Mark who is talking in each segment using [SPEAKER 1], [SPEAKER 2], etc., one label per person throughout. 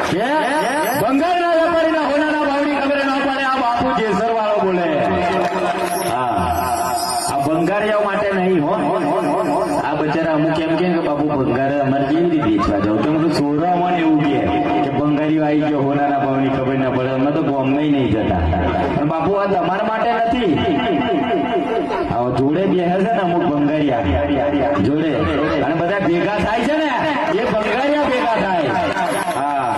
[SPEAKER 1] બંગાળના વેપારીના હોનાના ભાવની ખબર ન પડે આ બાપુ જેસર વાળો બોલે હા આ બંગાળિયાઓ માટે નહીં હો આ બચારા અમુક એમ કે બાપુ બંગાળ અમારે કેવી રીતે વેચવા જાવ તો બધું સોરામાં એવું કે બંગાળીઓ આવી ગયો હોનાના ભાવની ખબર ના પડે અમે તો બોમ્બે નહીં જતા પણ બાપુ આ તમારા માટે નથી જોડે બેસે છે ને અમુક બંગાળિયા જોડે અને બધા ભેગા થાય છે ને એ બંગાળિયા ભેગા થાય હા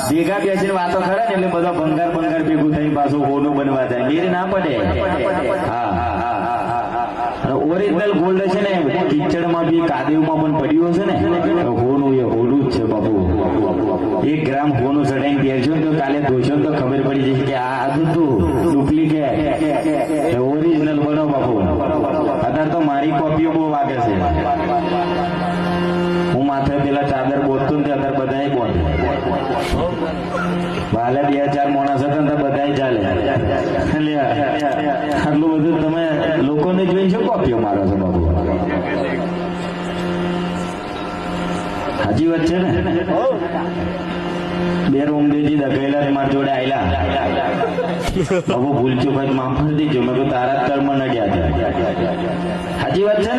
[SPEAKER 1] ભેગા બેસીને વાતો કરે ને એટલે બધા બંગાર ભેગું થઈ પાછું હોનું બનવા જાય મેરે ના પડે હા ઓરિજિનલ ગોલ્ડ છે ને કિચડમાં બી કાદેવમાં પણ પડ્યું છે ને હોનું એ હોનું જ છે બાપુ 1 ગ્રામ હોનું ચડાઈને પહેરજો તો કાલે ધોશો તો ખબર પડી જશે કે આ ડુપ્લિકેટ ઓરિજિનલ બનો બાપુ અત્યારે તો મારી કોપીઓ બહુ વાગે છે હું માથે પેલા ચાદર બોલતો ને અત્યારે બધા બોલે ભાલે 2-4 માણસ હતા ને બધા ચાલે એટલે આટલું બધું તમે લોકોને જોઈને શું કોપીઓ મારો છો બાબુ હાજી વાત છે ને બે રોમદેવજી દગાયેલા મારા જોડે આયલા હવે ભૂલ ચૂક માફ કરી દેજો મેં તારા કર્મ નડ્યા હતા હાજી વાત છે